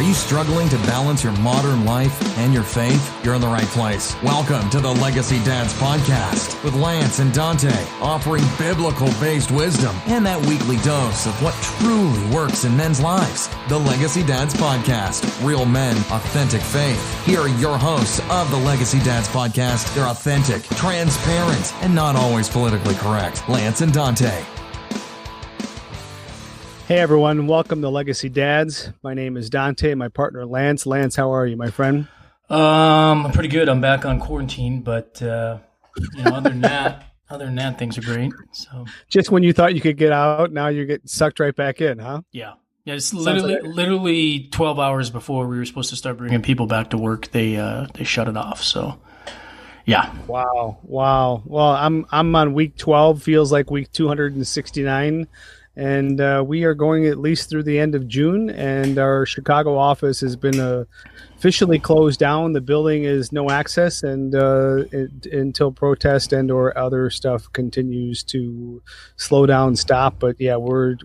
Are you struggling to balance your modern life and your faith? You're in the right place. Welcome to the Legacy Dads Podcast with Lance and Dante, offering biblical-based wisdom and that weekly dose of what truly works in men's lives. The Legacy Dads Podcast, real men, authentic faith. Here are your hosts of the Legacy Dads Podcast. They're authentic, transparent, and not always politically correct. Lance and Dante. Hey everyone, welcome to Legacy Dads. My name is Dante, my partner Lance. Lance, how are you, my friend? I'm pretty good. I'm back on quarantine, but other than that, things are great. So just when you thought you could get out, now you're getting sucked right back in, huh? Yeah. It's literally 12 hours before we were supposed to start bringing people back to work. They shut it off. So yeah. Wow. Well, I'm on week 12. Feels like week 269. And we are going at least through the end of June, and our Chicago office has been officially closed down. The building is no access, and until protest and or other stuff continues to slow down, stop. But yeah, we're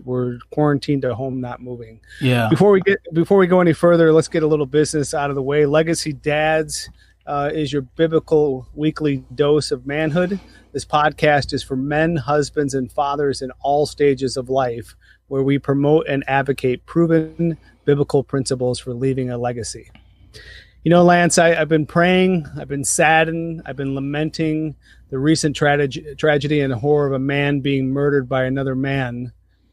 quarantined at home, not moving. Yeah. Before we go any further, let's get a little business out of the way. Legacy Dads is your biblical weekly dose of manhood. This podcast is for men, husbands, and fathers in all stages of life, where we promote and advocate proven biblical principles for leaving a legacy. You know, Lance, I've been praying, I've been saddened, I've been lamenting the recent tragedy and horror of a man being murdered by another man,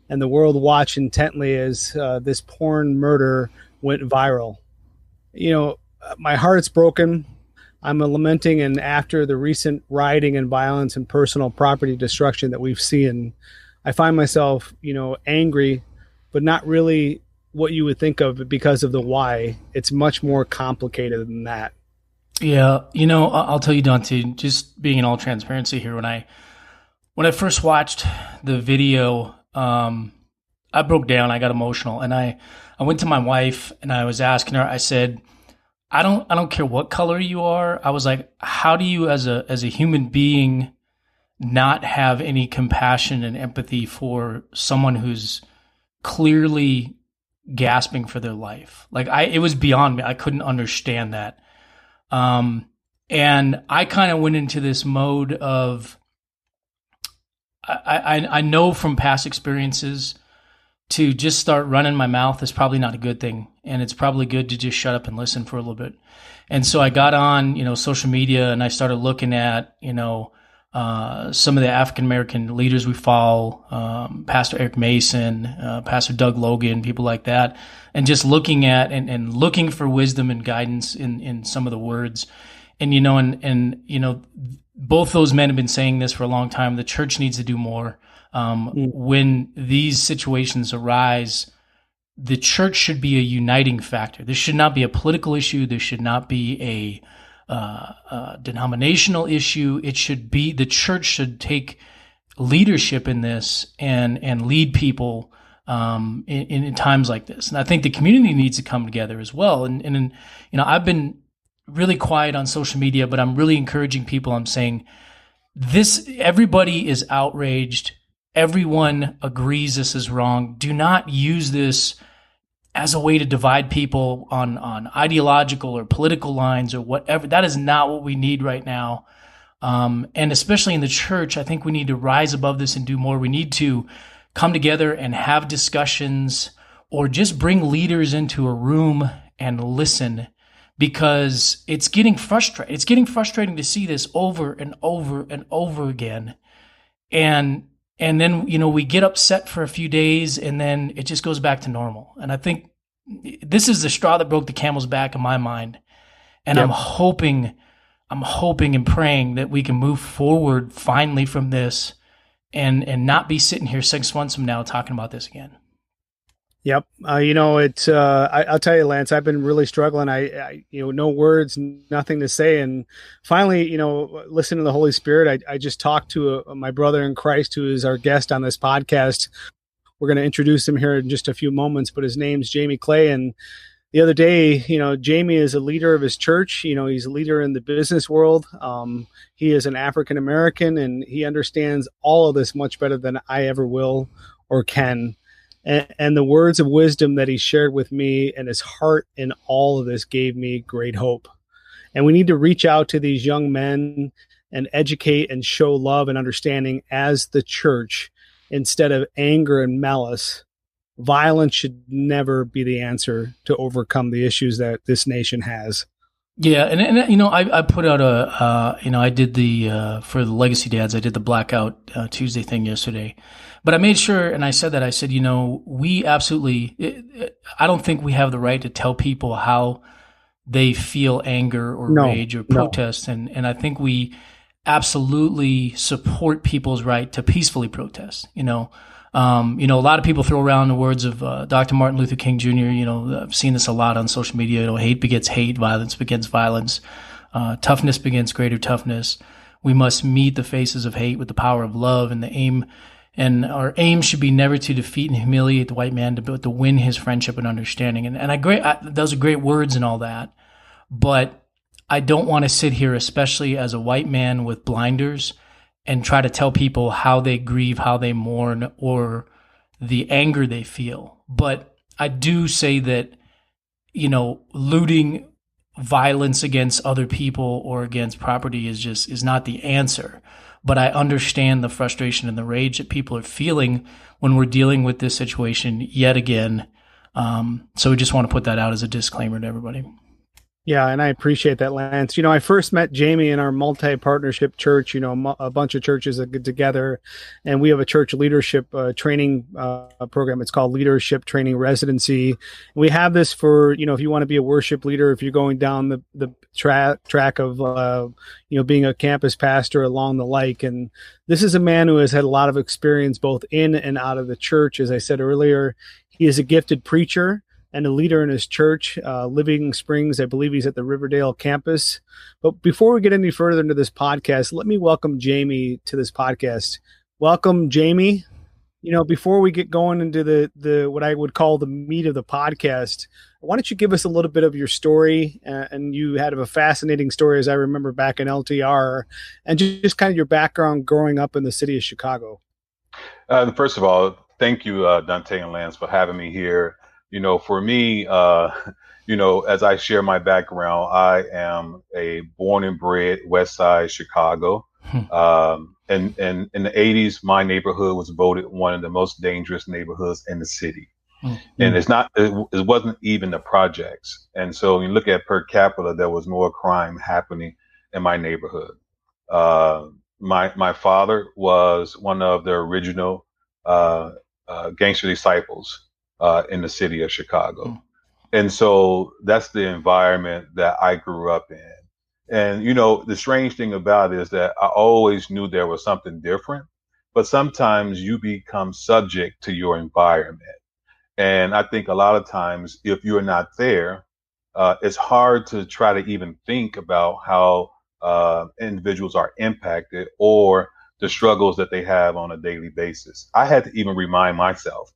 and the world watched intently as this porn murder went viral. You know, my heart's broken. I'm lamenting, and after the recent rioting and violence and personal property destruction that we've seen, I find myself, angry, but not really what you would think of because of the why. It's much more complicated than that. Yeah. I'll tell you, Dante, just being in all transparency here, when I first watched the video, I broke down, I got emotional, and I went to my wife and I was asking her, I said, I don't care what color you are. I was like, how do you as a human being not have any compassion and empathy for someone who's clearly gasping for their life? Like it was beyond me. I couldn't understand that. And I kind of went into this mode of, I know from past experiences to just start running my mouth is probably not a good thing. And it's probably good to just shut up and listen for a little bit. And so I got on, social media, and I started looking at, some of the African-American leaders we follow, Pastor Eric Mason, Pastor Doug Logan, people like that, and just looking at and looking for wisdom and guidance in some of the words. And, both those men have been saying this for a long time. The church needs to do more. When these situations arise, the church should be a uniting factor. This should not be a political issue. This should not be a denominational issue. It should be, the church should take leadership in this and lead people in times like this. And I think the community needs to come together as well. And I've been really quiet on social media, but I'm really encouraging people. I'm saying everybody is outraged. Everyone agrees this is wrong. Do not use this as a way to divide people on ideological or political lines or whatever. That is not what we need right now. And especially in the church, I think we need to rise above this and do more. We need to come together and have discussions, or just bring leaders into a room and listen, because it's getting frustrating. It's getting frustrating to see this over and over and over again. And then, we get upset for a few days, and then it just goes back to normal. And I think this is the straw that broke the camel's back in my mind. And yep. I'm hoping and praying that we can move forward finally from this and not be sitting here 6 months from now talking about this again. Yep. I'll tell you, Lance, I've been really struggling. I no words, nothing to say. And finally, listen to the Holy Spirit. I just talked to my brother in Christ, who is our guest on this podcast. We're going to introduce him here in just a few moments, but his name's Jamie Clay. And the other day, Jamie is a leader of his church. He's a leader in the business world. He is an African-American, and he understands all of this much better than I ever will or can. And the words of wisdom that he shared with me and his heart in all of this gave me great hope. And we need to reach out to these young men and educate and show love and understanding as the church instead of anger and malice. Violence should never be the answer to overcome the issues that this nation has. Yeah, and you know, I put out I did the for the Legacy Dads, I did the Blackout Tuesday thing yesterday, but I made sure, and I said that, I said, you know, we absolutely, I don't think we have the right to tell people how they feel anger or rage or protest, and I think we absolutely support people's right to peacefully protest. You know, a lot of people throw around the words of Dr. Martin Luther King Jr. You know, I've seen this a lot on social media. You know, hate begets hate, violence begets violence, toughness begets greater toughness. We must meet the faces of hate with the power of love, and our aim should be never to defeat and humiliate the white man, but to win his friendship and understanding. And those are great words and all that, but I don't want to sit here, especially as a white man with blinders, and try to tell people how they grieve, how they mourn, or the anger they feel. But I do say that, you know, looting, violence against other people or against property is not the answer. But I understand the frustration and the rage that people are feeling when we're dealing with this situation yet again. So we just want to put that out as a disclaimer to everybody. Yeah, and I appreciate that, Lance. You know, I first met Jamie in our multi-partnership church, you know, a bunch of churches that get together, and we have a church leadership training program. It's called Leadership Training Residency. And we have this for, you know, if you want to be a worship leader, if you're going down the track of, you know, being a campus pastor along the like. And this is a man who has had a lot of experience both in and out of the church. As I said earlier, he is a gifted preacher and a leader in his church, Living Springs. I believe he's at the Riverdale campus. But before we get any further into this podcast, let me welcome Jamie to this podcast. Welcome, Jamie. You know, before we get going into the what I would call the meat of the podcast, why don't you give us a little bit of your story? And you had a fascinating story, as I remember, back in LTR, and just kind of your background growing up in the city of Chicago. First of all, thank you, Dante and Lance, for having me here. You know, for me, you know, as I share my background, I am a born and bred West Side Chicago. And in the 80s, my neighborhood was voted one of the most dangerous neighborhoods in the city. And it wasn't even the projects. And so when you look at per capita, there was more crime happening in my neighborhood. My father was one of the original gangster disciples in the city of Chicago. And so that's the environment that I grew up in. And, you know, the strange thing about it is that I always knew there was something different, but sometimes you become subject to your environment. And I think a lot of times if you're not there, it's hard to try to even think about how individuals are impacted or the struggles that they have on a daily basis. I had to even remind myself,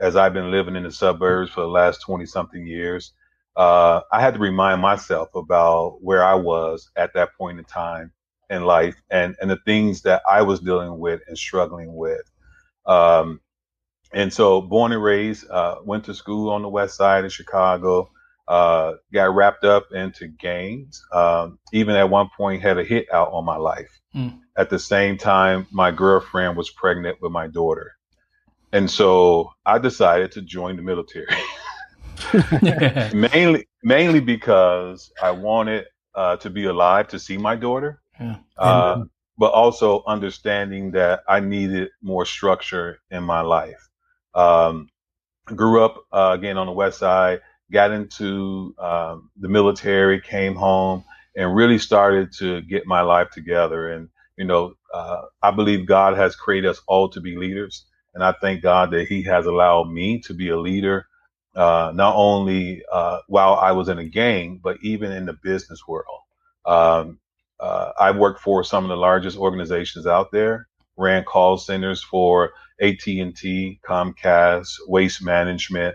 as I've been living in the suburbs for the last 20 something years, I had to remind myself about where I was at that point in time in life and the things that I was dealing with and struggling with. And so born and raised, went to school on the west side of Chicago, got wrapped up into gangs, even at one point had a hit out on my life. At the same time, my girlfriend was pregnant with my daughter. And so I decided to join the military, mainly because I wanted to be alive to see my daughter, but also understanding that I needed more structure in my life. Grew up again on the west side, got into the military, came home, and really started to get my life together. And, you know, I believe God has created us all to be leaders. And I thank God that he has allowed me to be a leader, not only while I was in a gang, but even in the business world. I worked for some of the largest organizations out there, ran call centers for AT&T, Comcast, Waste Management,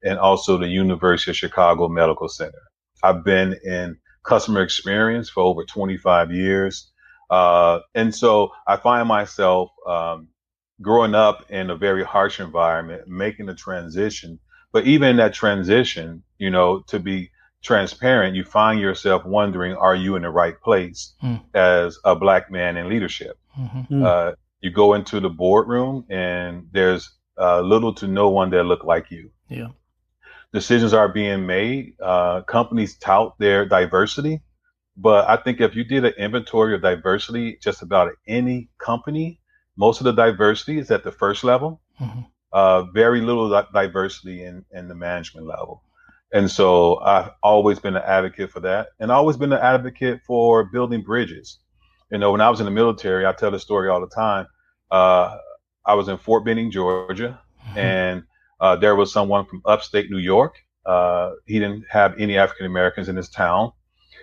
and also the University of Chicago Medical Center. I've been in customer experience for over 25 years. And so I find myself growing up in a very harsh environment, making the transition. But even in that transition, to be transparent, you find yourself wondering, are you in the right place as a Black man in leadership? You go into the boardroom and there's little to no one that look like you. Yeah. Decisions are being made. Companies tout their diversity. But I think if you did an inventory of diversity, just about any company, most of the diversity is at the first level. Very little diversity in the management level. And so I've always been an advocate for that, and always been an advocate for building bridges. When I was in the military, I tell the story all the time. I was in Fort Benning, Georgia, and there was someone from upstate New York. He didn't have any African Americans in his town.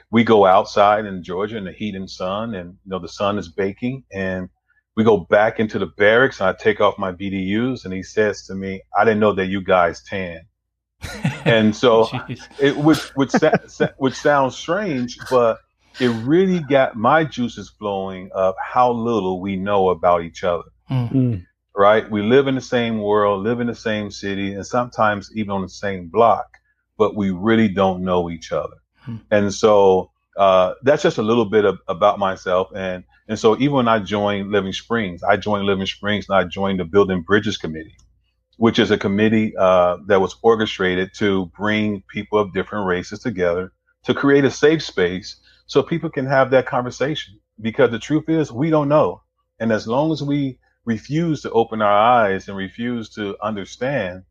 We go outside in Georgia in the heat and sun, and the sun is baking, and we go back into the barracks, and I take off my BDUs, and he says to me, "I didn't know that you guys tan." And so which sounds strange, but it really got my juices flowing of how little we know about each other. Right? We live in the same world, live in the same city, and sometimes even on the same block, but we really don't know each other. And so that's just a little bit about myself. And so even when I joined Living Springs and I joined the Building Bridges Committee, which is a committee that was orchestrated to bring people of different races together to create a safe space so people can have that conversation. Because the truth is, we don't know. And as long as we refuse to open our eyes and refuse to understand,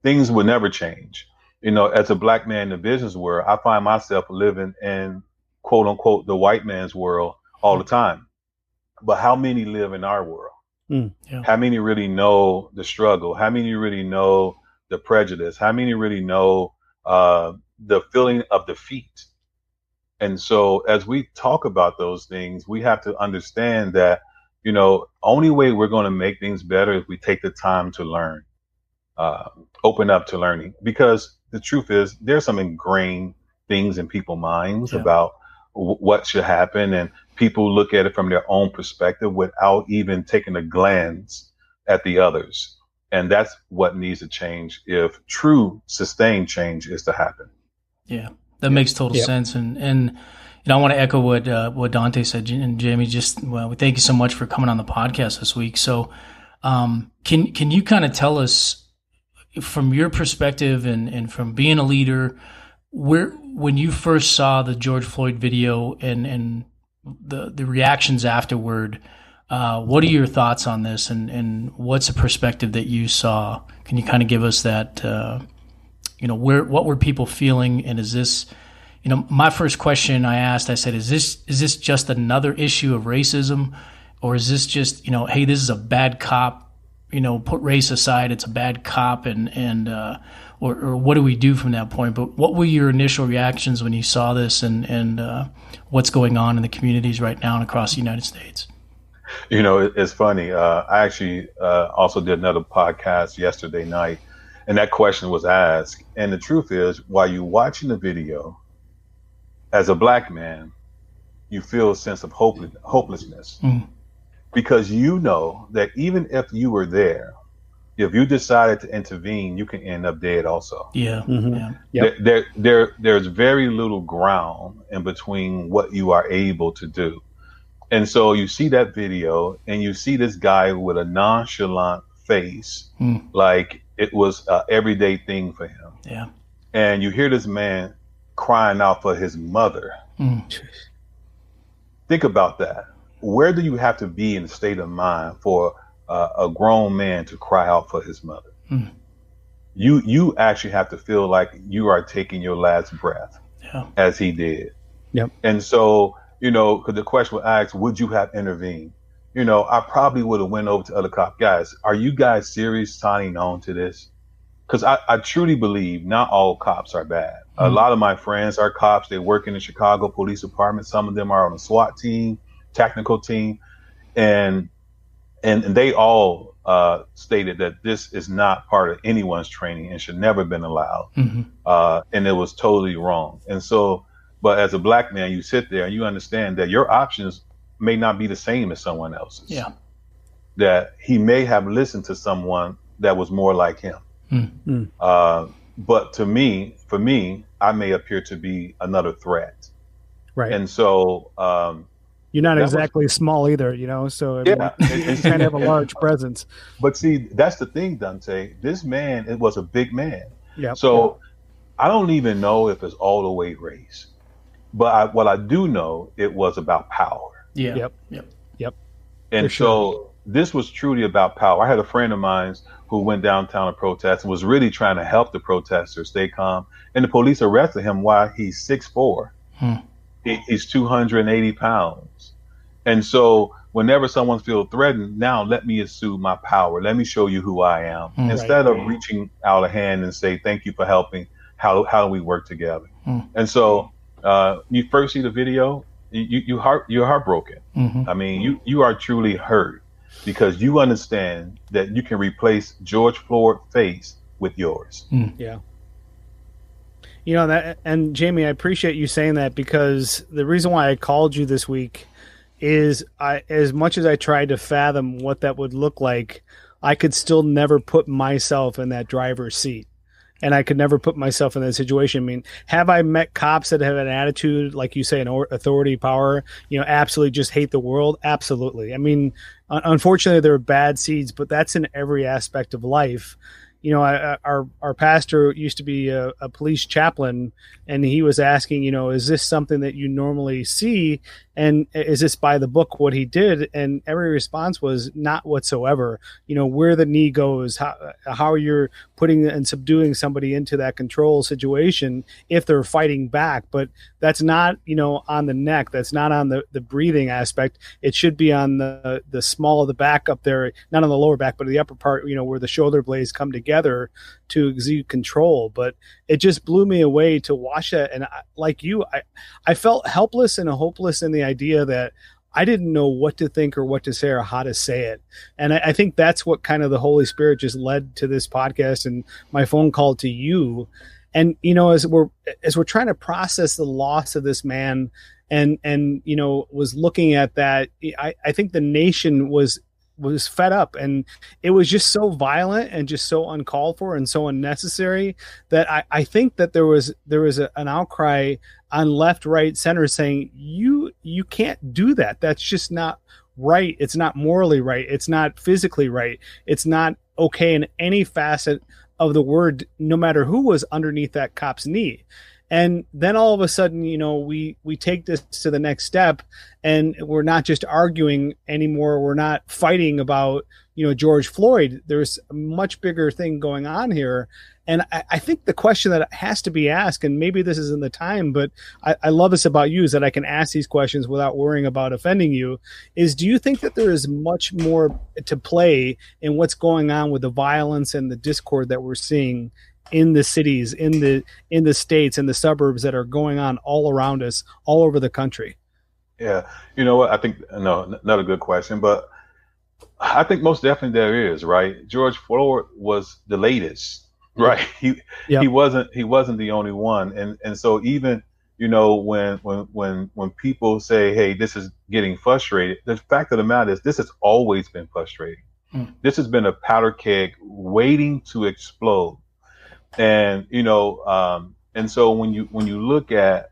things will never change. As a Black man in the business world, I find myself living in quote unquote the white man's world all the time. But how many live in our world? How many really know the struggle? How many really know the prejudice? How many really know the feeling of defeat? And so as we talk about those things, we have to understand that, only way we're going to make things better is we take the time to learn, open up to learning. Because the truth is, there's some ingrained things in people's minds about what should happen, and people look at it from their own perspective without even taking a glance at the others. And that's what needs to change if true sustained change is to happen. Yeah, that makes total sense. And I want to echo what Dante said. And Jamie, we thank you so much for coming on the podcast this week. So can you kind of tell us, from your perspective and from being a leader, when you first saw the George Floyd video and the reactions afterward, what are your thoughts on this, and what's a perspective that you saw? Can you kind of give us that, what were people feeling? And is this, my first question I asked, I said, is this just another issue of racism, or is this just, hey, this is a bad cop, put race aside, it's a bad cop, or what do we do from that point? But what were your initial reactions when you saw this, and what's going on in the communities right now and across the United States? It's funny. I actually also did another podcast yesterday night, and that question was asked. And the truth is, while you're watching the video, as a Black man, you feel a sense of hopelessness. Because that even if you were there, if you decided to intervene, you can end up dead also. Yeah. There's very little ground in between what you are able to do. And so you see that video and you see this guy with a nonchalant face, like it was an everyday thing for him. Yeah. And you hear this man crying out for his mother. Think about that. Where do you have to be in a state of mind for a grown man to cry out for his mother? You actually have to feel like you are taking your last breath, as he did. Yep. And so, because the question was asked, would you have intervened? I probably would have went over to other cop guys. Are you guys serious signing on to this? Because I truly believe not all cops are bad. A lot of my friends are cops. They work in the Chicago Police Department. Some of them are on a SWAT team, technical team, and they all stated that this is not part of anyone's training and should never have been allowed. And it was totally wrong. And so, but as a Black man, you sit there and you understand that your options may not be the same as someone else's. Yeah. that he may have listened to someone that was more like him. Mm. But for me, I may appear to be another threat. Right. And so you're not exactly small either, so I mean, you kind of have a large presence. But see, that's the thing, Dante. This man, it was a big man. Yeah. So I don't even know if it's all the way race. But what I do know, it was about power. Yeah. Yep. And so this was truly about power. I had a friend of mine who went downtown to protest and was really trying to help the protesters stay calm. And the police arrested him while he's 6'4". He's 280 pounds. And so whenever someone feels threatened, now let me assume my power. Let me show you who I am. Instead of reaching out a hand and say, thank you for helping. How do we work together? And so you first see the video, you're heartbroken. I mean, you are truly hurt because you understand that you can replace George Floyd's face with yours. Yeah. That, and Jamie, I appreciate you saying that, because the reason why I called you this week is as much as I tried to fathom what that would look like, I could still never put myself in that driver's seat. And I could never put myself in that situation. I mean, have I met cops that have an attitude, like you say, an authority, power, absolutely just hate the world? Absolutely. I mean, unfortunately, there are bad seeds, but that's in every aspect of life. Our pastor used to be a police chaplain, and he was asking, is this something that you normally see? And is this by the book, what he did? And every response was not whatsoever. Where the knee goes, how you're putting and subduing somebody into that control situation if they're fighting back. But that's not, on the neck. That's not on the breathing aspect. It should be on the small of the back up there, not on the lower back, but the upper part, where the shoulder blades come together to exude control. But it just blew me away to watch that. And I felt helpless and hopeless in the idea that I didn't know what to think or what to say or how to say it. And I think that's what kind of the Holy Spirit just led to this podcast and my phone call to you. And, as we're trying to process the loss of this man and was looking at that, I think the nation was fed up, and it was just so violent and just so uncalled for and so unnecessary that I think that there was an outcry on left, right, center saying you can't do that. That's just not right. It's not morally right. It's not physically right. It's not okay in any facet of the word, no matter who was underneath that cop's knee. And then all of a sudden, we take this to the next step, and we're not just arguing anymore. We're not fighting about, George Floyd. There's a much bigger thing going on here. And I think the question that has to be asked, and maybe this isn't the time, but I love this about you, is that I can ask these questions without worrying about offending you, is do you think that there is much more to play in what's going on with the violence and the discord that we're seeing in the cities, in the states, in the suburbs that are going on all around us, all over the country? Yeah. You know what? I think, no, not a good question, but I think most definitely there is, right? George Floyd was the latest, right? He wasn't the only one. And so even, when people say, hey, this is getting frustrated, the fact of the matter is this has always been frustrating. This has been a powder keg waiting to explode. And and so when you look at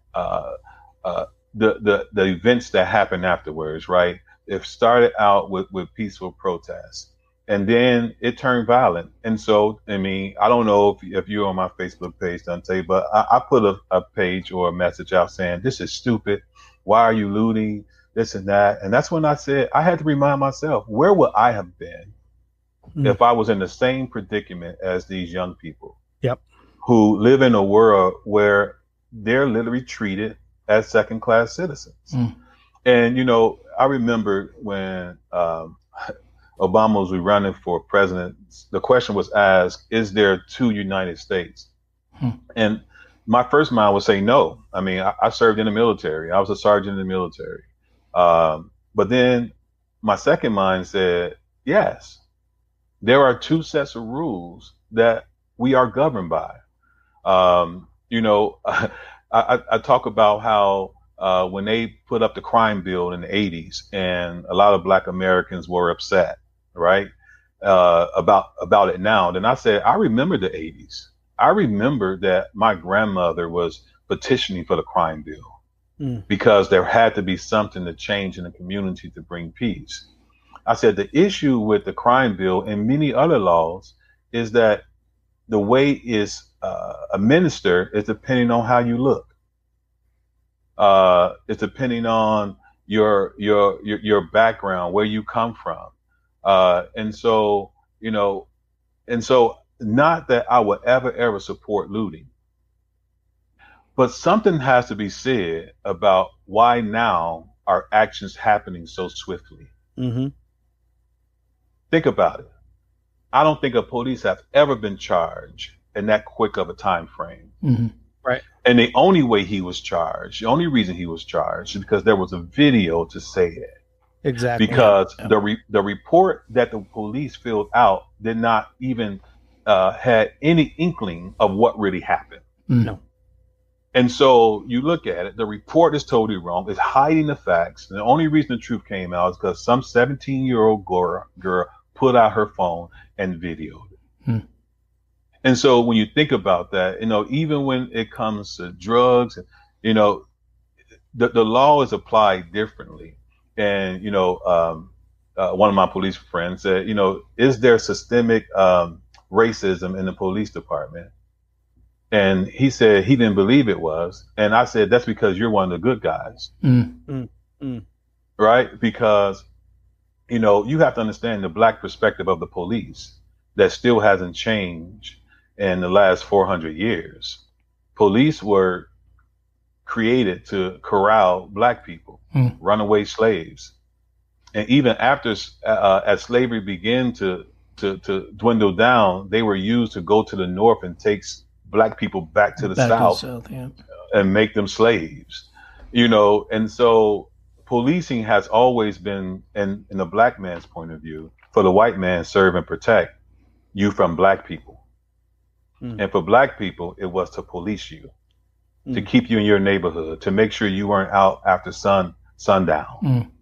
the events that happened afterwards, right? It started out with peaceful protests, and then it turned violent. And so, I mean, I don't know if you're on my Facebook page, Dante, but I put a page or a message out saying this is stupid. Why are you looting? This and that. And that's when I said I had to remind myself, where would I have been if I was in the same predicament as these young people? Who live in a world where they're literally treated as second-class citizens. And, I remember when Obama was running for president, the question was asked, is there two United States? And my first mind would say no. I mean, I served in the military. I was a sergeant in the military. But then my second mind said, yes, there are two sets of rules that we are governed by. I talk about how when they put up the crime bill in the 80s and a lot of Black Americans were upset right? About it now. Then I said, I remember the 80s. I remember that my grandmother was petitioning for the crime bill because there had to be something to change in the community to bring peace. I said the issue with the crime bill and many other laws is that the way it's administered is depending on how you look. It's depending on your background, where you come from. And so not that I would ever support looting, but something has to be said about why now are actions happening so swiftly. Mm-hmm. Think about it. I don't think a police have ever been charged in that quick of a time frame. Mm-hmm. Right. And the only way he was charged, the only reason he was charged is because there was a video to say it. Exactly. Because the report that the police filled out did not even had any inkling of what really happened. No. And so you look at it, the report is totally wrong. It's hiding the facts. And the only reason the truth came out is because some 17-year-old girl put out her phone and videoed it. And so when you think about that, even when it comes to drugs, the law is applied differently. And, one of my police friends said, is there systemic racism in the police department? And he said he didn't believe it was. And I said, that's because you're one of the good guys. Right? Because, you have to understand the Black perspective of the police that still hasn't changed in the last 400 years. Police were created to corral Black people, runaway slaves. And even after, as slavery began to dwindle down, they were used to go to the North and take Black people back to the South, and make them slaves, and so policing has always been, in the Black man's point of view, for the white man, serve and protect you from Black people. And for Black people, it was to police you, to keep you in your neighborhood, to make sure you weren't out after sundown.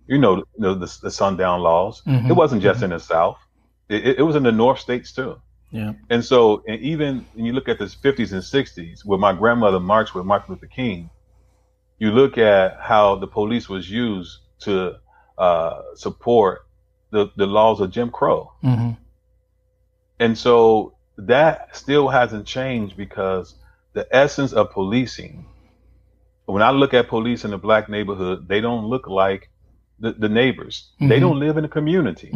The sundown laws. It wasn't just in the South. It was in the North states too. Yeah. And so, and even when you look at the 50s and 60s, where my grandmother marched with Martin Luther King, you look at how the police was used to support the laws of Jim Crow. And so that still hasn't changed, because the essence of policing, when I look at police in the Black neighborhood, they don't look like the neighbors. They don't live in a community,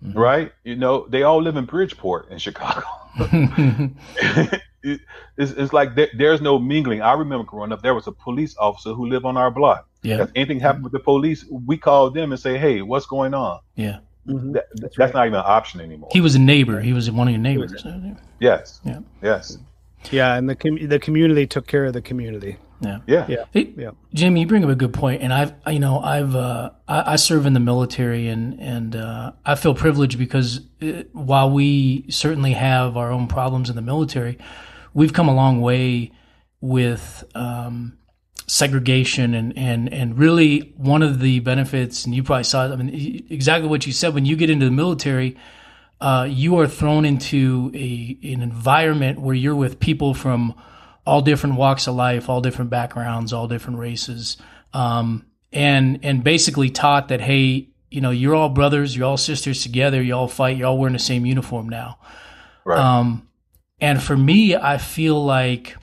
right? They all live in Bridgeport in Chicago. It's like there's no mingling. I remember growing up, there was a police officer who lived on our block. Yeah. If anything happened with the police, we called them and say, hey, what's going on? Yeah. That's not even an option anymore. He was a neighbor. He was one of your neighbors. Yes. Yeah. Yes. Yeah, and the community took care of the community. Yeah. Yeah. Hey, Jimmy, you bring up a good point, and I serve in the military, and I feel privileged because while we certainly have our own problems in the military, we've come a long way with segregation and really one of the benefits, and you probably saw it, I mean, exactly what you said. When you get into the military, you are thrown into an environment where you're with people from all different walks of life, all different backgrounds, all different races, and basically taught that, hey, you're all brothers, you're all sisters together, you all fight, you're all wearing the same uniform now. Right. And for me, I feel like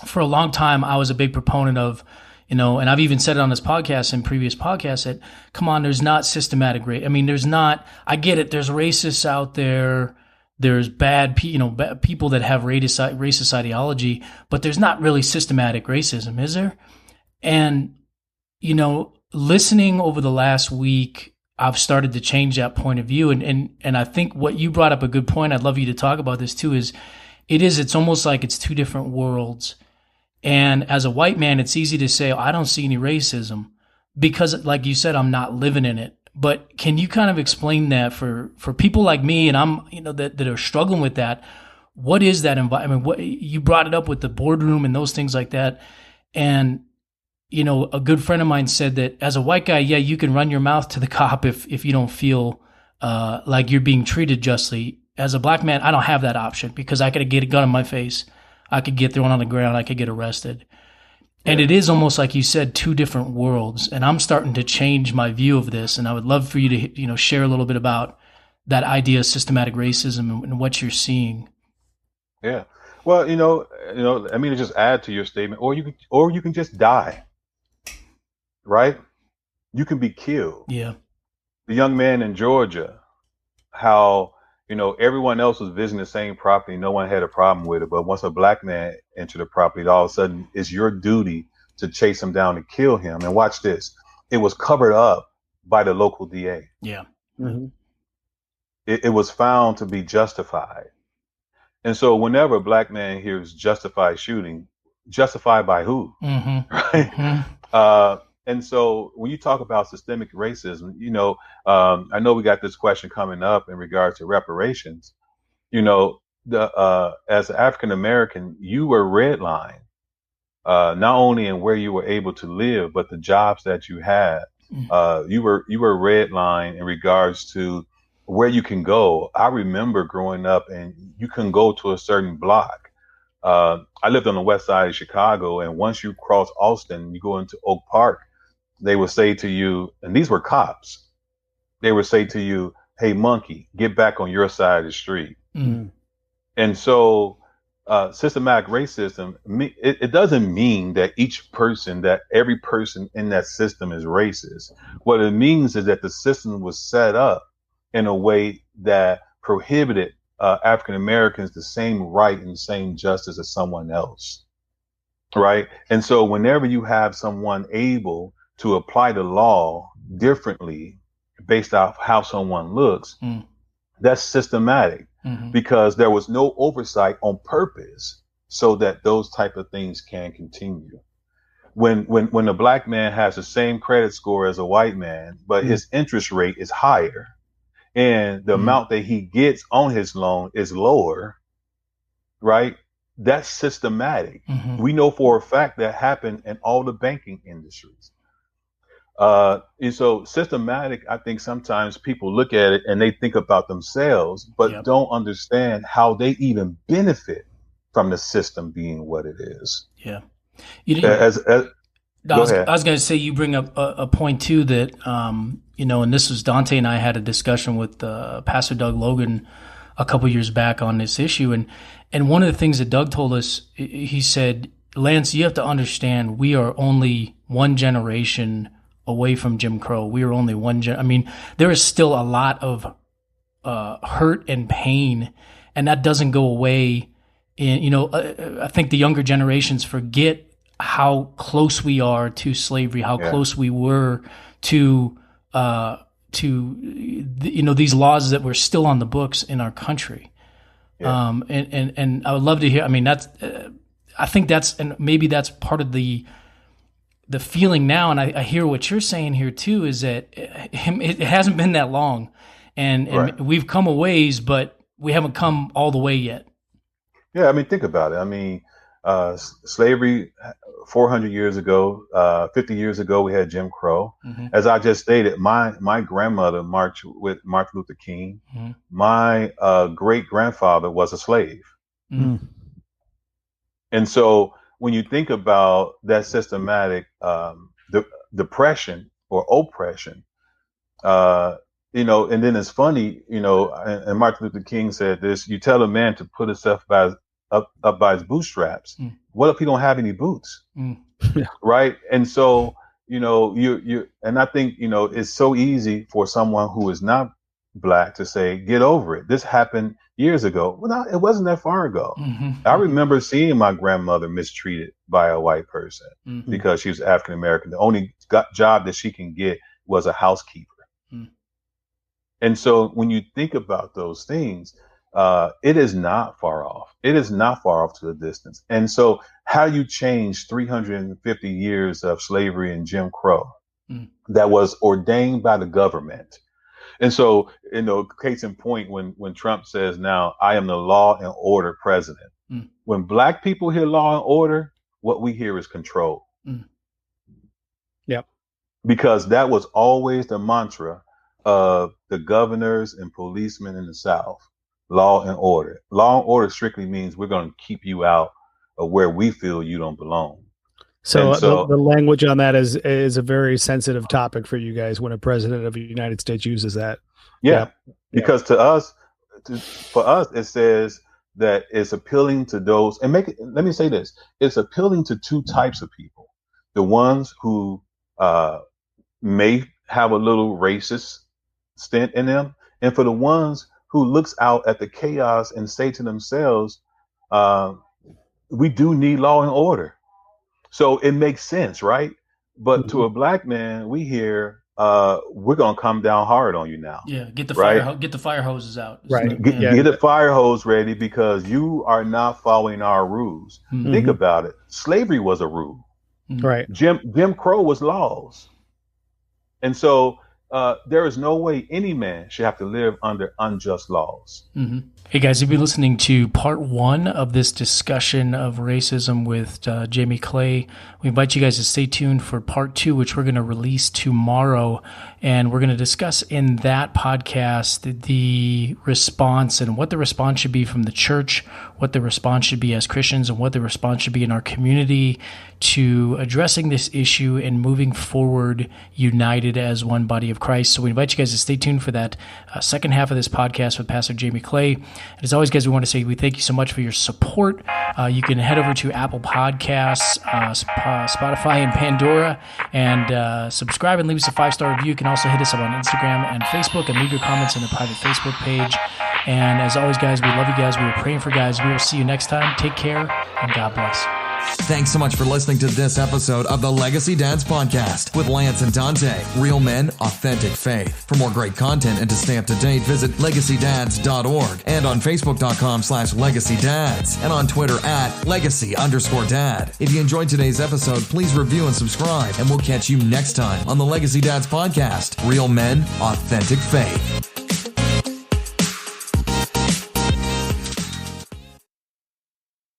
for a long time, I was a big proponent of, and I've even said it on this podcast and previous podcasts that, come on, there's not systematic race. I mean, I get it. There's racists out there. There's bad people that have racist ideology, but there's not really systematic racism, is there? And, listening over the last week, I've started to change that point of view. And I think what you brought up a good point. I'd love you to talk about this too, it's almost like it's two different worlds. And as a white man, it's easy to say, I don't see any racism because, like you said, I'm not living in it. But can you kind of explain that for people like me and I'm, that are struggling with that? What is that environment? What you brought it up with the boardroom and those things like that. And, a good friend of mine said that as a white guy, yeah, you can run your mouth to the cop if you don't feel like you're being treated justly. As a black man, I don't have that option because I could get a gun in my face. I could get thrown on the ground. I could get arrested. And it is almost like you said, two different worlds. And I'm starting to change my view of this. And I would love for you to, share a little bit about that idea of systematic racism and what you're seeing. Yeah. Well, I mean, to just add to your statement, or you can just die, right? You can be killed. Yeah. The young man in Georgia, how, everyone else was visiting the same property. No one had a problem with it. But once a black man entered the property, all of a sudden it's your duty to chase him down and kill him. And watch this. It was covered up by the local DA. Yeah. Mm-hmm. It was found to be justified. And so whenever a black man hears justified shooting, justified by who? Mm-hmm. Right? Mm-hmm. And so when you talk about systemic racism, I know we got this question coming up in regards to reparations. As an African American, you were redlined, not only in where you were able to live, but the jobs that you had. You were redlined in regards to where you can go. I remember growing up, and you can go to a certain block. I lived on the west side of Chicago, and once you cross Austin, you go into Oak Park. They would say to you, and these were cops, they would say to you, "Hey, monkey, get back on your side of the street." Mm-hmm. And so systematic racism, it doesn't mean that every person in that system is racist. What it means is that the system was set up in a way that prohibited African Americans the same right and same justice as someone else. Right. And so whenever you have someone able to apply the law differently based off how someone looks, that's systematic, because there was no oversight on purpose so that those type of things can continue. When a black man has the same credit score as a white man, but his interest rate is higher and the amount that he gets on his loan is lower, right? That's systematic. We know for a fact that happened in all the banking industries. And so systematic, I think sometimes people look at it and they think about themselves, but don't understand how they even benefit from the system being what it is. Yeah. You didn't, I was going to say, you bring up a point too that, and this was Dante and I had a discussion with Pastor Doug Logan a couple years back on this issue. And one of the things that Doug told us, he said, "Lance, you have to understand, we are only one generation away from Jim Crow. We are only there is still a lot of hurt and pain, and that doesn't go away. I think the younger generations forget how close we are to slavery, how close we were to these laws that were still on the books in our country. Yeah. And I would love to hear. I mean, I think and maybe that's part of the feeling now. And I hear what you're saying here too, is that it hasn't been that long, and we've come a ways, but we haven't come all the way yet. Yeah, I mean, think about it. I mean, slavery 400 years ago, 50 years ago, we had Jim Crow. As I just stated, my grandmother marched with Martin Luther King. My great grandfather was a slave. And so when you think about that systematic depression or oppression, and then it's funny, and Martin Luther King said this: you tell a man to put himself up by his bootstraps. What if he don't have any boots? Right? And so, you and I think, it's so easy for someone who is not Black to say, get over it. This happened years ago. Well, no, it wasn't that far ago. I remember seeing my grandmother mistreated by a white person because she was African American. The only job that she can get was a housekeeper. And so when you think about those things, it is not far off. It is not far off to the distance. And so how you change 350 years of slavery and Jim Crow that was ordained by the government. And so, case in point, when Trump says now, I am the law and order president. When Black people hear law and order, what we hear is control. Yep. Because that was always the mantra of the governors and policemen in the South, law and order. Law and order strictly means we're going to keep you out of where we feel you don't belong. So, the language on that is a very sensitive topic for you guys when a president of the United States uses that. Yeah, because for us, it says that it's appealing to those, and let me say this, it's appealing to two types of people. The ones who may have a little racist stint in them, and for the ones who looks out at the chaos and say to themselves, we do need law and order. So it makes sense, right? But to a black man, we hear, we're going to come down hard on you now. Yeah, get the fire hoses out. Right. Get the fire hose ready because you are not following our rules. Mm-hmm. Think about it. Slavery was a rule. Mm-hmm. Right. Jim Crow was laws. And so there is no way any man should have to live under unjust laws. Mm-hmm. Hey guys, you've been listening to part 1 of this discussion of racism with Jamie Clay. We invite you guys to stay tuned for part 2, which we're going to release tomorrow. And we're going to discuss in that podcast the response and what the response should be from the church, what the response should be as Christians, and what the response should be in our community to addressing this issue and moving forward united as one body of Christ. So we invite you guys to stay tuned for that second half of this podcast with Pastor Jamie Clay. And as always, guys, we want to say we thank you so much for your support. You can head over to Apple Podcasts, Spotify, and Pandora, and subscribe and leave us a 5-star review. You can also hit us up on Instagram and Facebook and leave your comments in the private Facebook page. And as always, guys, we love you guys. We are praying for guys. We will see you next time. Take care, and God bless. Thanks so much for listening to this episode of the Legacy Dads Podcast with Lance and Dante. Real men, authentic faith. For more great content and to stay up to date, visit legacydads.org and on Facebook.com/LegacyDads and on Twitter @Legacy_Dad. If you enjoyed today's episode, please review and subscribe, and we'll catch you next time on the Legacy Dads Podcast. Real men, authentic faith.